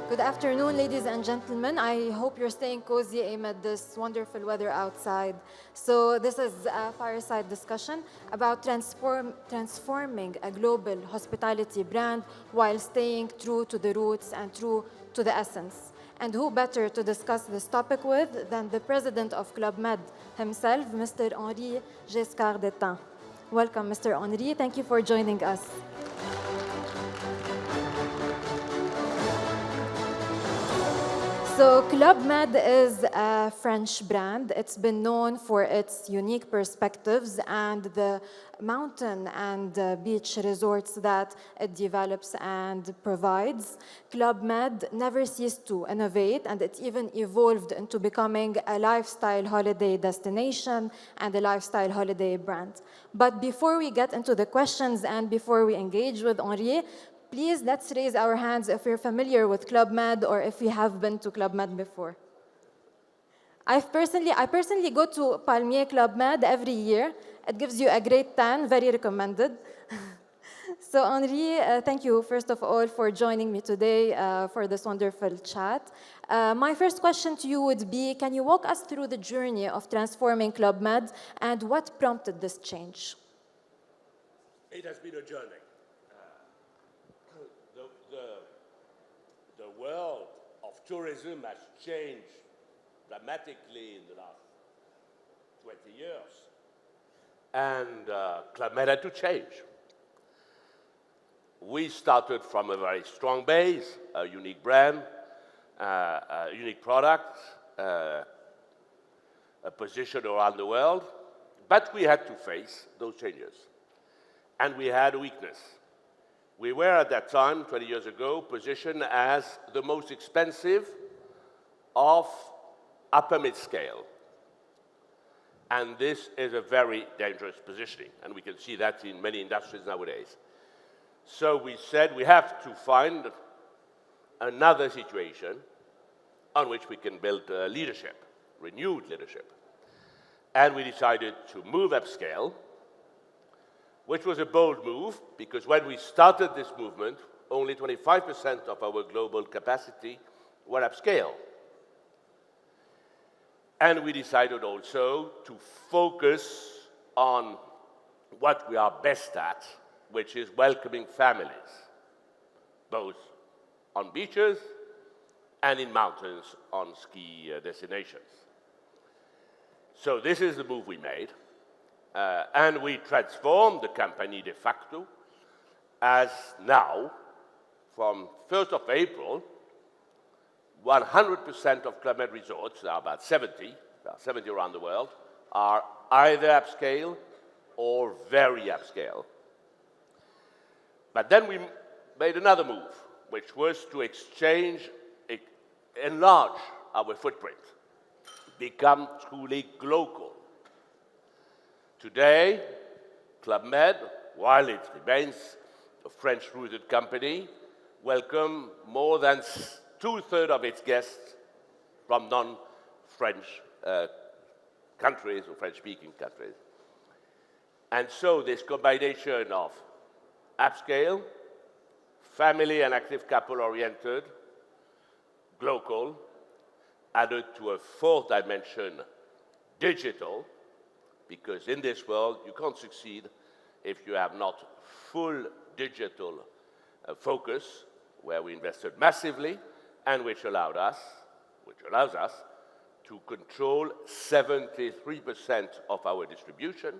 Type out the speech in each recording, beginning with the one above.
Good afternoon, ladies and gentlemen. I hope you're staying cozy amid this wonderful weather outside. So this is a fireside discussion about transforming a global hospitality brand while staying true to the roots and true to the essence. And who better to discuss this topic with than the president of ClubMed himself, Mr. Henri Giscard D'Estaing. Welcome, Mr. Henri. Thank you for joining us. So ClubMed is a French brand. It's been known for its unique perspectives and the mountain and beach resorts that it develops and provides. ClubMed never ceased to innovate, and it even evolved into becoming a lifestyle holiday destination and a lifestyle holiday brand. But before we get into the questions and before we engage with Henri, please, let's raise our hands if we're familiar with ClubMed or if we have been to ClubMed before. I personally go to Palmier ClubMed every year. It gives you a great tan, very recommended. So Henri, thank you first of all for joining me today for this wonderful chat. My first question to you would be, can you walk us through the journey of transforming ClubMed and what prompted this change? It has been a journey. The world of tourism has changed dramatically in the last 20 years. And ClubMed had to change. We started from a very strong base, a unique brand, a unique product, a position around the world, but we had to face those changes. And we had a weakness. We were at that time, 20 years ago, positioned as the most expensive of upper mid-scale. And this is a very dangerous positioning, and we can see that in many industries nowadays. So we said we have to find another situation on which we can build leadership, renewed leadership. And we decided to move upscale, which was a bold move, because when we started this movement, only 25% of our global capacity were upscale. And we decided also to focus on what we are best at, which is welcoming families, both on beaches and in mountains on ski destinations. So this is the move we made. And we transformed the company de facto as now, from 1st of April, 100% of ClubMed resorts, there are about 70 around the world, are either upscale or very upscale. But then we made another move, which was to enlarge our footprint, become truly global. Today, ClubMed, while it remains a French-rooted company, welcomes more than two-thirds of its guests from non-French countries or French-speaking countries. And so this combination of upscale, family and active couple-oriented, global, added to a fourth dimension, digital, because in this world, you can't succeed if you have not full digital focus, where we invested massively, and which allows us to control 73% of our distribution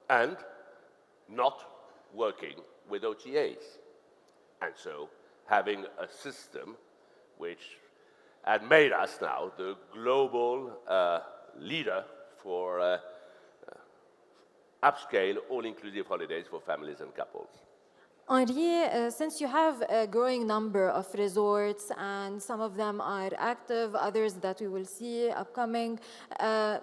and not working with OTAs. And so having a system which had made us now the global leader for upscale, all-inclusive holidays for families and couples. Henri, since you have a growing number of resorts and some of them are active, others that we will see upcoming, tell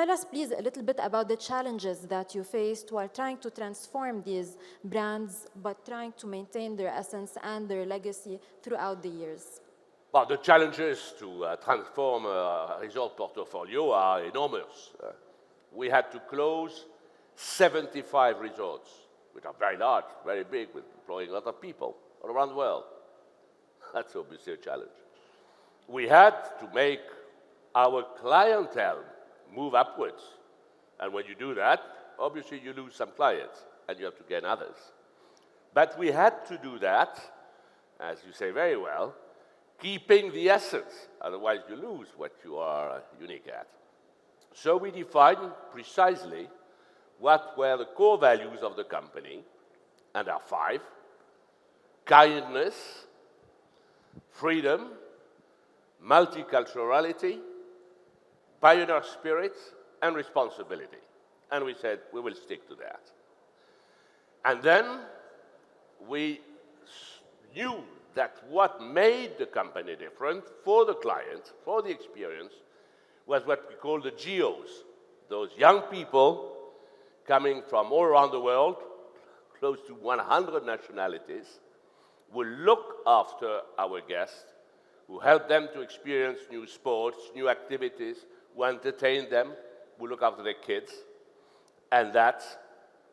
us please a little bit about the challenges that you faced while trying to transform these brands but trying to maintain their essence and their legacy throughout the years. Well, the challenges to transform a resort portfolio are enormous. We had to close 75 resorts, which are very large, very big, with employing a lot of people all around the world. That's obviously a challenge. We had to make our clientele move upwards. And when you do that, obviously you lose some clients and you have to gain others. But we had to do that, as you say very well, keeping the essence. Otherwise you lose what you are unique at. So we defined precisely what were the core values of the company, and there are 5: kindness, freedom, multiculturality, pioneer spirit, and responsibility. And we said, we will stick to that. And then we knew that what made the company different for the client, for the experience, was what we call the GOs, those young people coming from all around the world, close to 100 nationalities, who look after our guests, who help them to experience new sports, new activities, who entertain them, who look after their kids. And that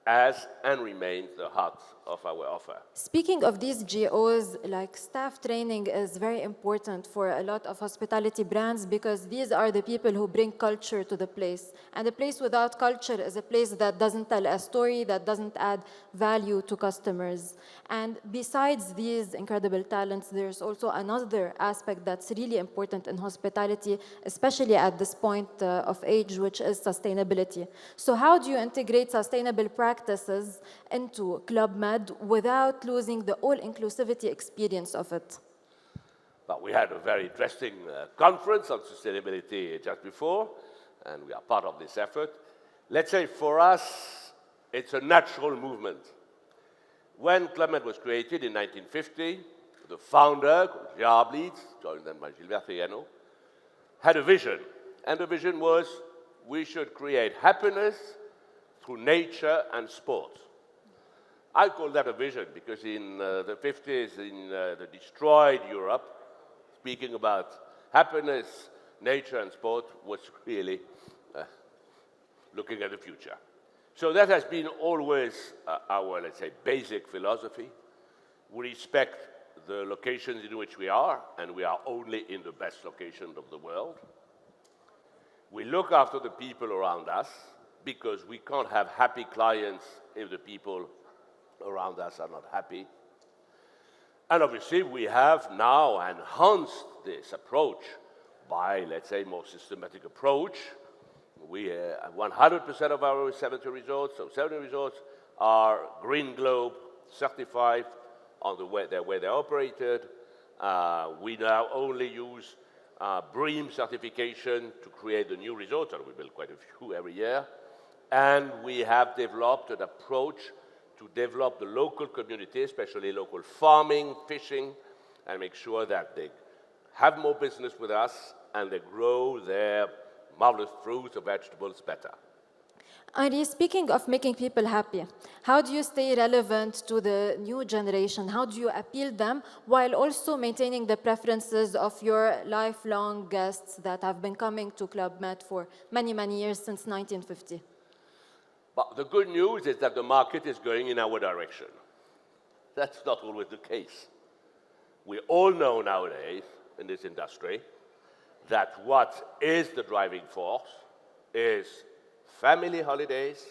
has and remains the heart of our offer. Speaking of these GOs, like staff training is very important for a lot of hospitality brands because these are the people who bring culture to the place. And a place without culture is a place that doesn't tell a story, that doesn't add value to customers. And besides these incredible talents, there's also another aspect that's really important in hospitality, especially at this point of age, which is sustainability. So how do you integrate sustainable practices into ClubMed without losing the all-inclusivity experience of it? Well, we had a very interesting conference on sustainability just before, and we are part of this effort. Let's say for us, it's a natural movement. When ClubMed was created in 1950, the founder, Gérard Blitz, joined then by Gilbert Fegano, had a vision. And the vision was we should create happiness through nature and sport. I call that a vision because in the 50s, in the destroyed Europe, speaking about happiness, nature, and sport was really looking at the future. So that has been always our, let's say, basic philosophy. We respect the locations in which we are, and we are only in the best locations of the world. We look after the people around us because we can't have happy clients if the people around us are not happy. And obviously, we have now enhanced this approach by, let's say, more systematic approach. We 100% of our 70 resorts, so 70 resorts are Green Globe certified on the way they're operated. We now only use BREEAM certification to create the new resorts, and we build quite a few every year. And we have developed an approach to develop the local community, especially local farming, fishing, and make sure that they have more business with us and they grow their marvelous fruits or vegetables better. Henri, speaking of making people happy, how do you stay relevant to the new generation? How do you appeal them while also maintaining the preferences of your lifelong guests that have been coming to ClubMed for many, many years since 1950? But the good news is that the market is going in our direction. That's not always the case. We all know nowadays in this industry that what is the driving force is family holidays,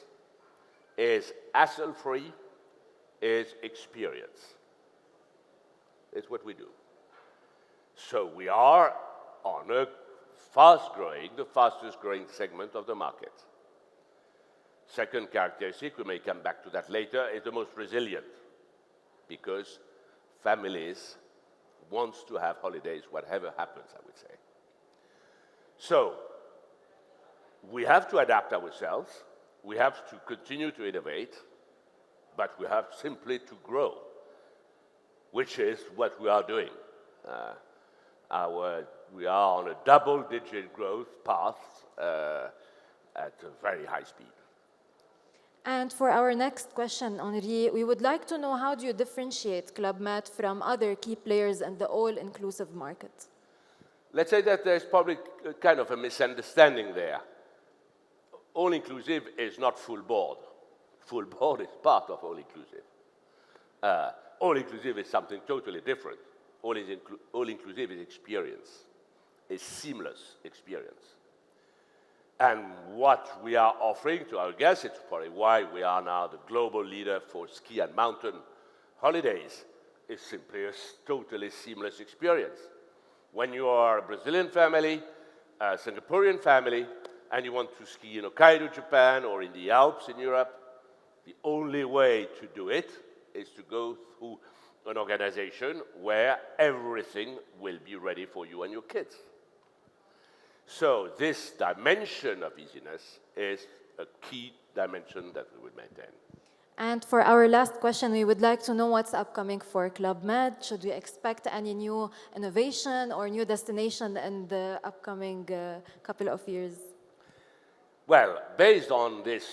is hassle-free, is experience. It's what we do. So we are on a fast-growing, the fastest-growing segment of the market. Second characteristic, we may come back to that later, is the most resilient because families want to have holidays, whatever happens, I would say. So we have to adapt ourselves, we have to continue to innovate, but we have simply to grow, which is what we are doing. We are on a double-digit growth path at a very high speed. And for our next question, Henri, we would like to know how do you differentiate ClubMed from other key players in the all-inclusive market? Let's say that there's probably kind of a misunderstanding there. All-inclusive is not full board. Full board is part of all-inclusive. All-inclusive is something totally different. all-inclusive is experience, a seamless experience. And what we are offering to our guests, it's probably why we are now the global leader for ski and mountain holidays, is simply a totally seamless experience. When you are a Brazilian family, a Singaporean family, and you want to ski in Hokkaido, Japan, or in the Alps in Europe, the only way to do it is to go through an organization where everything will be ready for you and your kids. So this dimension of easiness is a key dimension that we will maintain. And for our last question, we would like to know what's upcoming for ClubMed. Should we expect any new innovation or new destination in the upcoming couple of years? Well, based on this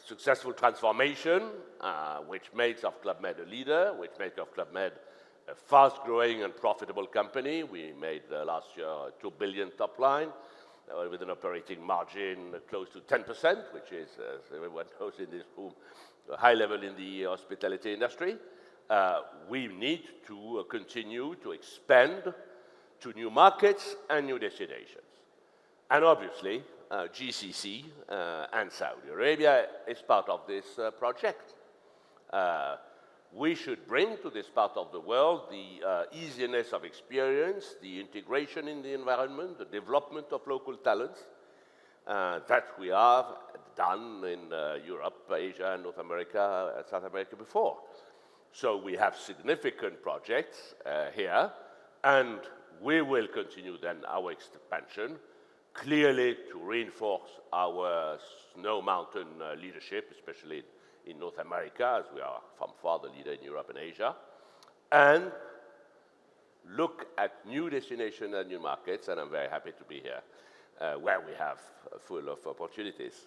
successful transformation, which makes of ClubMed a leader, which makes of ClubMed a fast-growing and profitable company, we made last year a 2 billion top line, with an operating margin close to 10%, which is, as everyone knows in this room, a high level in the hospitality industry. We need to continue to expand to new markets and new destinations. And obviously, GCC and Saudi Arabia is part of this project. We should bring to this part of the world the easiness of experience, the integration in the environment, the development of local talents that we have done in Europe, Asia, North America, and South America before. So we have significant projects here, and we will continue then our expansion, clearly to reinforce our snow mountain leadership, especially in North America, as we are from far the leader in Europe and Asia, and look at new destinations and new markets, and I'm very happy to be here, where we have full of opportunities.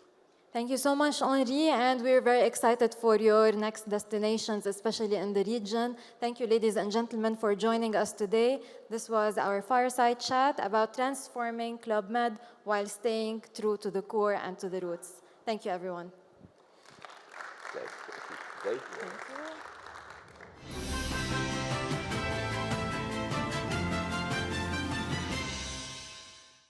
Thank you so much, Henri, and we're very excited for your next destinations, especially in the region. Thank you, ladies and gentlemen, for joining us today. This was our fireside chat about transforming ClubMed while staying true to the core and to the roots. Thank you, everyone. Thank you. Thank you.